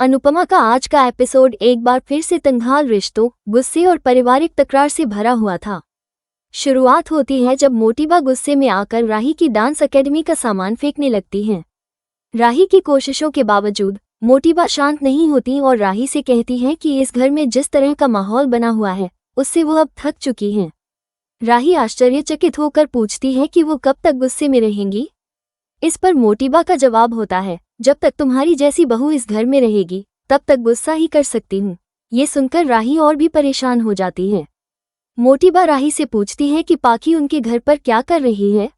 अनुपमा का आज का एपिसोड एक बार फिर से तंगहाल रिश्तों, गुस्से और पारिवारिक तकरार से भरा हुआ था। शुरुआत होती है जब मोटिबा गुस्से में आकर राही की डांस एकेडमी का सामान फेंकने लगती है। राही की कोशिशों के बावजूद मोटिबा शांत नहीं होती और राही से कहती है कि इस घर में जिस तरह का माहौल बना हुआ है उससे वो अब थक चुकी हैं। राही आश्चर्यचकित होकर पूछती है कि वो कब तक गुस्से में रहेंगी। इस पर मोटिबा का जवाब होता है, जब तक तुम्हारी जैसी बहू इस घर में रहेगी तब तक गुस्सा ही कर सकती हूँ। ये सुनकर राही और भी परेशान हो जाती है। मोटिबा राही से पूछती है कि पाकी उनके घर पर क्या कर रही है।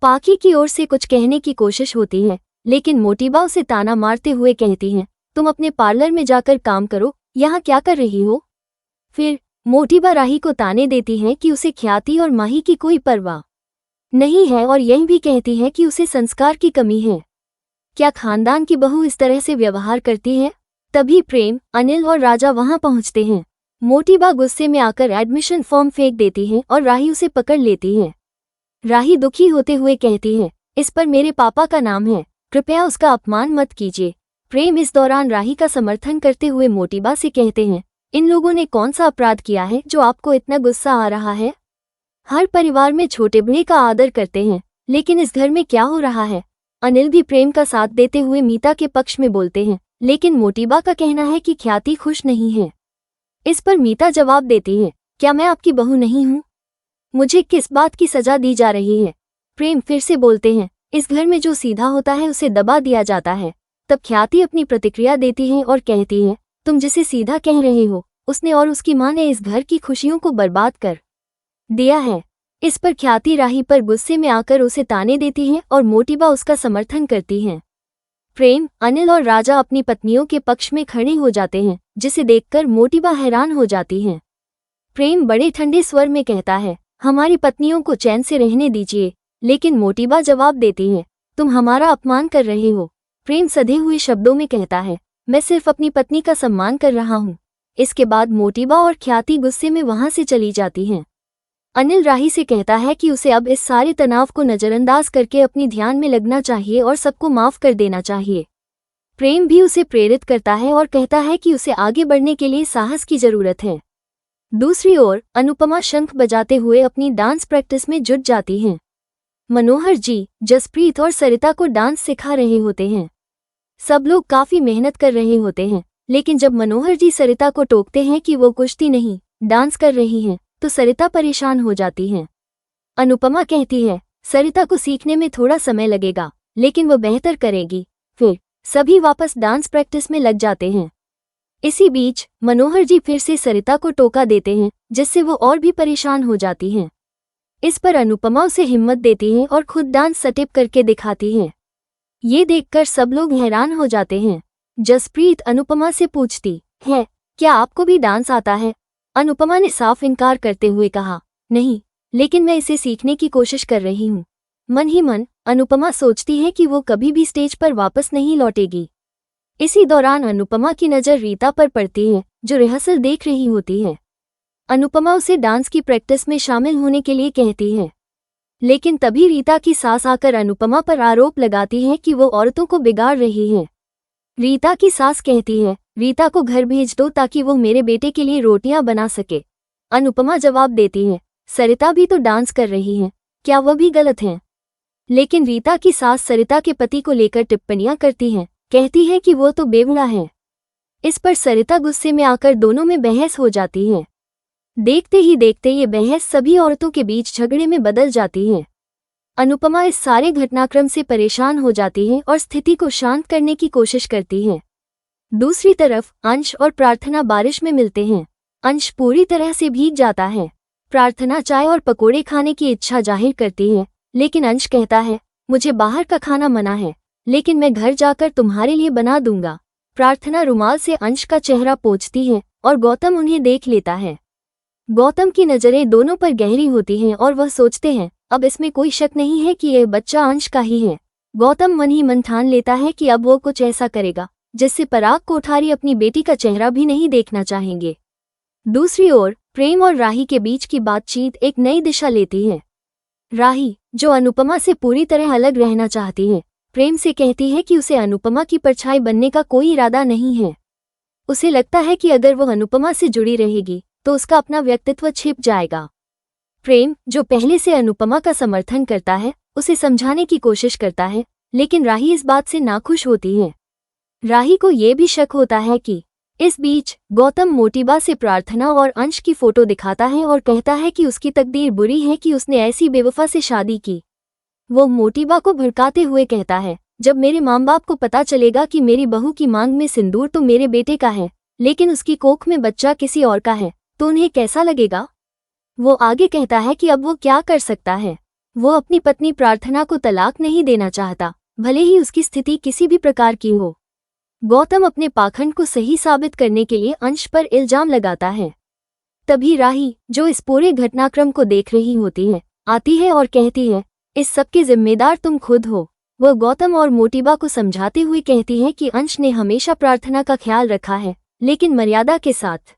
पाकी की ओर से कुछ कहने की कोशिश होती है, लेकिन मोटिबा उसे ताना मारते हुए कहती है, तुम अपने पार्लर में जाकर काम करो, यहाँ क्या कर रही हो। फिर मोटिबा राही को ताने देती है कि उसे ख्याति और माही की कोई परवाह नहीं है और यह भी कहती है कि उसे संस्कार की कमी है। क्या खानदान की बहू इस तरह से व्यवहार करती है। तभी प्रेम, अनिल और राजा वहां पहुंचते हैं। मोटिबा गुस्से में आकर एडमिशन फॉर्म फेंक देती है और राही उसे पकड़ लेती है। राही दुखी होते हुए कहती है, इस पर मेरे पापा का नाम है, कृपया उसका अपमान मत कीजिए। प्रेम इस दौरान राही का समर्थन करते हुए मोटिबा से कहते हैं, इन लोगों ने कौन सा अपराध किया है जो आपको इतना गुस्सा आ रहा है। हर परिवार में छोटे बड़े का आदर करते हैं, लेकिन इस घर में क्या हो रहा है। अनिल भी प्रेम का साथ देते हुए मीता के पक्ष में बोलते हैं, लेकिन मोटिबा का कहना है कि ख्याति खुश नहीं है। इस पर मीता जवाब देती है, क्या मैं आपकी बहू नहीं हूँ, मुझे किस बात की सजा दी जा रही है। प्रेम फिर से बोलते हैं, इस घर में जो सीधा होता है उसे दबा दिया जाता है। तब ख्याति अपनी प्रतिक्रिया देती है और कहती है, तुम जिसे सीधा कह रहे हो उसने और उसकी माँ ने इस घर की खुशियों को बर्बाद कर दिया है। इस पर ख्याति राही पर गुस्से में आकर उसे ताने देती है और मोटिबा उसका समर्थन करती हैं। प्रेम, अनिल और राजा अपनी पत्नियों के पक्ष में खड़े हो जाते हैं, जिसे देखकर मोटिबा हैरान हो जाती हैं। प्रेम बड़े ठंडे स्वर में कहता है, हमारी पत्नियों को चैन से रहने दीजिए, लेकिन मोटिबा जवाब देती है, तुम हमारा अपमान कर रहे हो। प्रेम सधे हुए शब्दों में कहता है, मैं सिर्फ अपनी पत्नी का सम्मान कर रहा हूँ। इसके बाद मोटिबा और ख्याति गुस्से में वहां से चली जाती हैं। अनिल राही से कहता है कि उसे अब इस सारे तनाव को नज़रअंदाज करके अपनी ध्यान में लगना चाहिए और सबको माफ कर देना चाहिए। प्रेम भी उसे प्रेरित करता है और कहता है कि उसे आगे बढ़ने के लिए साहस की जरूरत है। दूसरी ओर अनुपमा शंख बजाते हुए अपनी डांस प्रैक्टिस में जुट जाती हैं। मनोहर जी, जसप्रीत और सरिता को डांस सिखा रहे होते हैं। सब लोग काफी मेहनत कर रहे होते हैं, लेकिन जब मनोहर जी सरिता को टोकते हैं कि वो कुश्ती नहीं डांस कर रही हैं, तो सरिता परेशान हो जाती हैं। अनुपमा कहती है, सरिता को सीखने में थोड़ा समय लगेगा, लेकिन वो बेहतर करेगी। फिर सभी वापस डांस प्रैक्टिस में लग जाते हैं। इसी बीच मनोहर जी फिर से सरिता को टोका देते हैं, जिससे वो और भी परेशान हो जाती हैं। इस पर अनुपमा उसे हिम्मत देती है और खुद डांस स्टेप करके दिखाती है। ये देखकर सब लोग हैरान हो जाते हैं। जसप्रीत अनुपमा से पूछती है, क्या आपको भी डांस आता है। अनुपमा ने साफ इनकार करते हुए कहा, नहीं, लेकिन मैं इसे सीखने की कोशिश कर रही हूँ। मन ही मन अनुपमा सोचती है कि वो कभी भी स्टेज पर वापस नहीं लौटेगी। इसी दौरान अनुपमा की नज़र रीता पर पड़ती है, जो रिहर्सल देख रही होती है। अनुपमा उसे डांस की प्रैक्टिस में शामिल होने के लिए कहती है, लेकिन तभी रीता की सास आकर अनुपमा पर आरोप लगाती है कि वो औरतों को बिगाड़ रही है। रीता की सास कहती है, रीता को घर भेज दो ताकि वो मेरे बेटे के लिए रोटियां बना सके। अनुपमा जवाब देती है, सरिता भी तो डांस कर रही है, क्या वह भी गलत है। लेकिन रीता की सास सरिता के पति को लेकर टिप्पणियां करती हैं, कहती है कि वो तो बेवड़ा है। इस पर सरिता गुस्से में आकर दोनों में बहस हो जाती है। देखते ही देखते ये बहस सभी औरतों के बीच झगड़े में बदल जाती है। अनुपमा इस सारे घटनाक्रम से परेशान हो जाती है और स्थिति को शांत करने की कोशिश करती है। दूसरी तरफ अंश और प्रार्थना बारिश में मिलते हैं। अंश पूरी तरह से भीग जाता है। प्रार्थना चाय और पकोड़े खाने की इच्छा जाहिर करती है, लेकिन अंश कहता है, मुझे बाहर का खाना मना है, लेकिन मैं घर जाकर तुम्हारे लिए बना दूंगा। प्रार्थना रुमाल से अंश का चेहरा पोंछती है और गौतम उन्हें देख लेता है। गौतम की नज़रें दोनों पर गहरी होती हैं और वह सोचते हैं, अब इसमें कोई शक नहीं है कि यह बच्चा अंश का ही है। गौतम मन ही मन ठान लेता है कि अब वो कुछ ऐसा करेगा जिससे पराग कोठारी अपनी बेटी का चेहरा भी नहीं देखना चाहेंगे। दूसरी ओर प्रेम और राही के बीच की बातचीत एक नई दिशा लेती है। राही, जो अनुपमा से पूरी तरह अलग रहना चाहती है, प्रेम से कहती है कि उसे अनुपमा की परछाई बनने का कोई इरादा नहीं है। उसे लगता है कि अगर वो अनुपमा से जुड़ी रहेगी तो उसका अपना व्यक्तित्व छिप जाएगा। प्रेम, जो पहले से अनुपमा का समर्थन करता है, उसे समझाने की कोशिश करता है, लेकिन राही इस बात से नाखुश होती है। राही को ये भी शक होता है कि इस बीच गौतम मोटिबा से प्रार्थना और अंश की फोटो दिखाता है और कहता है कि उसकी तकदीर बुरी है कि उसने ऐसी बेवफा से शादी की। वो मोटिबा को भड़काते हुए कहता है, जब मेरे माँ बाप को पता चलेगा कि मेरी बहू की मांग में सिंदूर तो मेरे बेटे का है, लेकिन उसकी कोख में बच्चा किसी और का है, तो उन्हें कैसा लगेगा। वो आगे कहता है कि अब वो क्या कर सकता है। वो अपनी पत्नी प्रार्थना को तलाक नहीं देना चाहता, भले ही उसकी स्थिति किसी भी प्रकार की हो। गौतम अपने पाखंड को सही साबित करने के लिए अंश पर इल्जाम लगाता है। तभी राही, जो इस पूरे घटनाक्रम को देख रही होती है, आती है और कहती है, इस सब के जिम्मेदार तुम खुद हो। वह गौतम और मोटिबा को समझाते हुए कहती है कि अंश ने हमेशा प्रार्थना का ख्याल रखा है, लेकिन मर्यादा के साथ।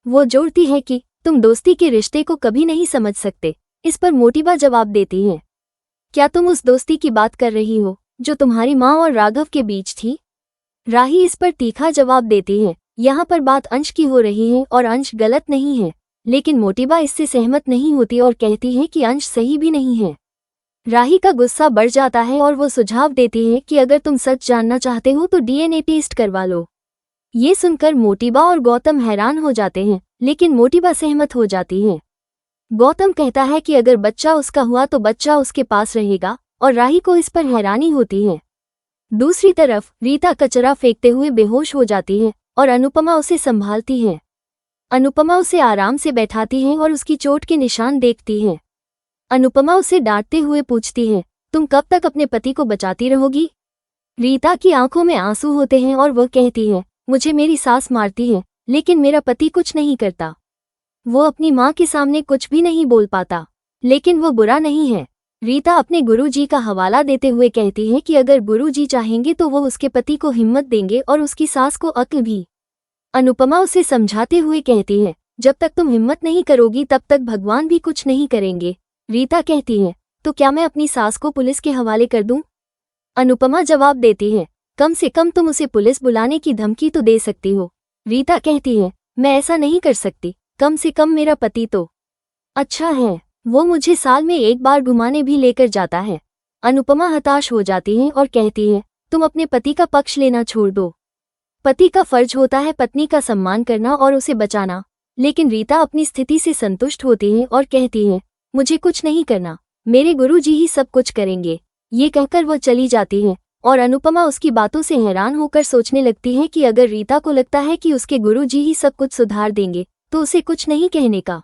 वो जोड़ती है कि तुम दोस्ती के रिश्ते को कभी नहीं समझ सकते। इस पर मोटिबा जवाब देती है, क्या तुम उस दोस्ती की बात कर रही हो जो तुम्हारी माँ और राघव के बीच थी। राही इस पर तीखा जवाब देती है, यहाँ पर बात अंश की हो रही है और अंश गलत नहीं है, लेकिन मोटिबा इससे सहमत नहीं होती और कहती है कि अंश सही भी नहीं है। राही का गुस्सा बढ़ जाता है और वो सुझाव देती है कि अगर तुम सच जानना चाहते हो तो डीएनए टेस्ट करवा लो। ये सुनकर मोटिबा और गौतम हैरान हो जाते हैं, लेकिन मोटिबा सहमत हो जाती है। गौतम कहता है कि अगर बच्चा उसका हुआ तो बच्चा उसके पास रहेगा, और राही को इस पर हैरानी होती है। दूसरी तरफ रीता कचरा फेंकते हुए बेहोश हो जाती है और अनुपमा उसे संभालती है। अनुपमा उसे आराम से बैठाती है और उसकी चोट के निशान देखती है। अनुपमा उसे डांटते हुए पूछती है, तुम कब तक अपने पति को बचाती रहोगी। रीता की आंखों में आंसू होते हैं और वह कहती है, मुझे मेरी सास मारती है, लेकिन मेरा पति कुछ नहीं करता। वो अपनी माँ के सामने कुछ भी नहीं बोल पाता, लेकिन वो बुरा नहीं है। रीता अपने गुरुजी का हवाला देते हुए कहती है कि अगर गुरुजी चाहेंगे तो वो उसके पति को हिम्मत देंगे और उसकी सास को अक्ल भी। अनुपमा उसे समझाते हुए कहती है, जब तक तुम हिम्मत नहीं करोगी तब तक भगवान भी कुछ नहीं करेंगे। रीता कहती है, तो क्या मैं अपनी सास को पुलिस के हवाले कर दूं? अनुपमा जवाब देती है, कम से कम तुम उसे पुलिस बुलाने की धमकी तो दे सकती हो। रीता कहती है, मैं ऐसा नहीं कर सकती, कम से कम मेरा पति तो अच्छा है, वो मुझे साल में एक बार घुमाने भी लेकर जाता है। अनुपमा हताश हो जाती है और कहती है, तुम अपने पति का पक्ष लेना छोड़ दो। पति का फर्ज होता है पत्नी का सम्मान करना और उसे बचाना, लेकिन रीता अपनी स्थिति से संतुष्ट होती है और कहती है, मुझे कुछ नहीं करना, मेरे गुरुजी ही सब कुछ करेंगे। ये कहकर वह चली जाती है और अनुपमा उसकी बातों से हैरान होकर सोचने लगती है कि अगर रीता को लगता है कि उसके गुरुजी ही सब कुछ सुधार देंगे तो उसे कुछ नहीं कहने का।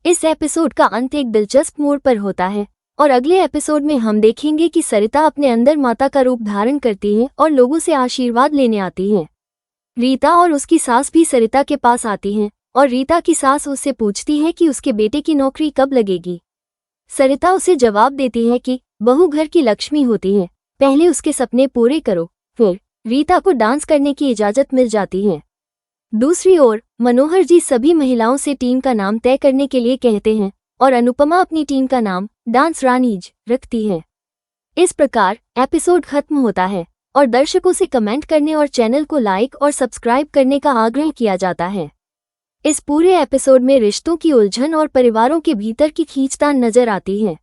इस एपिसोड का अंत एक दिलचस्प मोड़ पर होता है और अगले एपिसोड में हम देखेंगे कि सरिता अपने अंदर माता का रूप धारण करती है और लोगों से आशीर्वाद लेने आती है। रीता और उसकी सास भी सरिता के पास आती हैं और रीता की सास उससे पूछती है कि उसके बेटे की नौकरी कब लगेगी। सरिता उसे जवाब देती है कि बहू घर की लक्ष्मी होती है, पहले उसके सपने पूरे करो। फिर रीता को डांस करने की इजाजत मिल जाती है। दूसरी ओर मनोहर जी सभी महिलाओं से टीम का नाम तय करने के लिए कहते हैं और अनुपमा अपनी टीम का नाम डांस रानीज रखती है। इस प्रकार एपिसोड खत्म होता है और दर्शकों से कमेंट करने और चैनल को लाइक और सब्सक्राइब करने का आग्रह किया जाता है। इस पूरे एपिसोड में रिश्तों की उलझन और परिवारों के भीतर की खींचतान नजर आती है।